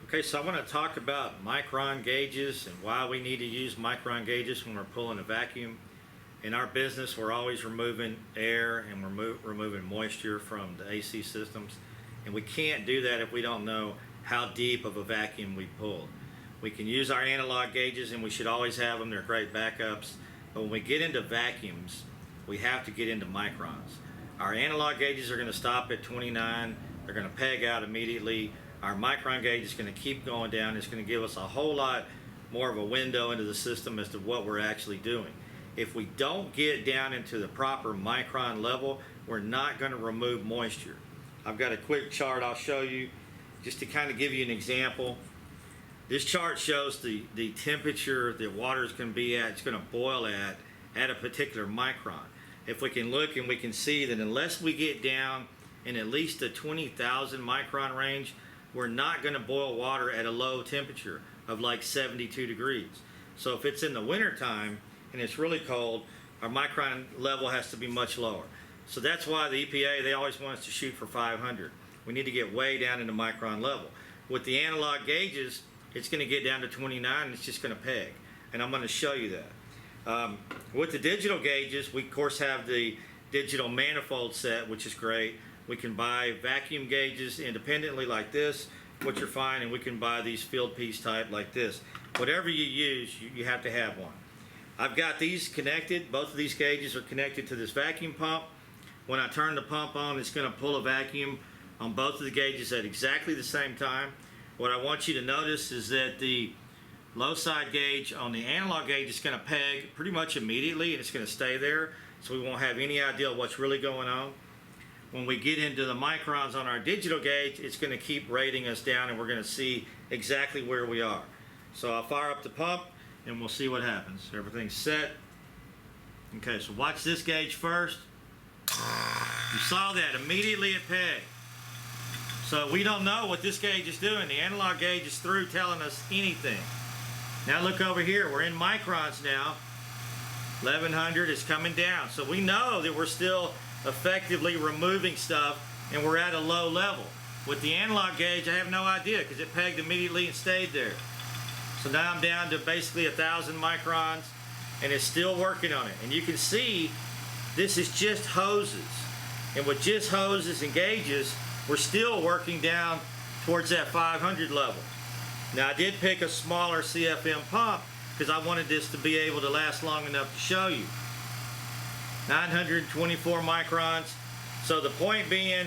Okay, so I want to talk about micron gauges and why we need to use micron gauges when we're pulling a vacuum. In our business, we're always removing air and we're removing moisture from the AC systems. And we can't do that if we don't know how deep of a vacuum we pulled. We can use our analog gauges and we should always have them. They're great backups. But when we get into vacuums, we have to get into microns. Our analog gauges are going to stop at 29. They're going to peg out immediately. Our micron gauge is going to keep going down. It's going to give us a whole lot more of a window into the system as to what we're actually doing. If we don't get down into the proper micron level, we're not going to remove moisture. I've got a quick chart I'll show you just to kind of give you an example. This chart shows the temperature that water is going to be at, it's going to boil at a particular micron. If we can look and we can see that unless we get down in at least the 20,000 micron range, we're not going to boil water at a low temperature of like 72 degrees. So if it's in the winter time and it's really cold, our micron level has to be much lower. So that's why the EPA, they always want us to shoot for 500. We need to get way down into micron level. With the analog gauges, it's going to get down to 29 and it's just going to peg. And I'm going to show you that. With the digital gauges, we of course have the digital manifold set, which is great. We can buy vacuum gauges independently like this, which are fine, and we can buy these field piece type like this. Whatever you use, you have to have one. I've got these connected. Both of these gauges are connected to this vacuum pump. When I turn the pump on, it's going to pull a vacuum on both of the gauges at exactly the same time. What I want you to notice is that the low side gauge on the analog gauge is going to peg pretty much immediately, and it's going to stay there, so we won't have any idea what's really going on. When we get into the microns on our digital gauge, it's going to keep rating us down and we're going to see exactly where we are. So I'll fire up the pump and we'll see what happens. Everything's set. Okay, so watch this gauge first. You saw that, immediately it pegged. So we don't know what this gauge is doing. The analog gauge is through telling us anything. Now look over here, we're in microns now. 1100 is coming down. So we know that we're still effectively removing stuff and we're at a low level. With the analog gauge, I have no idea because it pegged immediately and stayed there. So now I'm down to basically 1,000 microns and it's still working on it. And you can see this is just hoses. And with just hoses and gauges, we're still working down towards that 500 level. Now I did pick a smaller CFM pump because I wanted this to be able to last long enough to show you. 924 microns. So the point being,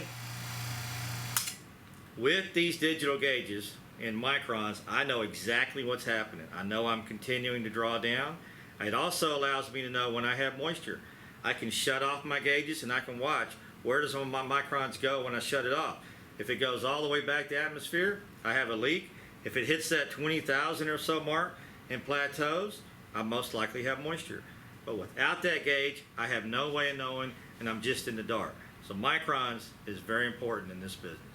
with these digital gauges in microns, I know exactly what's happening. I know I'm continuing to draw down. It also allows me to know when I have moisture. I can shut off my gauges and I can watch where does my microns go when I shut it off. If it goes all the way back to atmosphere, I have a leak. If it hits that 20,000 or so mark and plateaus, I most likely have moisture. But without that gauge, I have no way of knowing, and I'm just in the dark. So microns is very important in this business.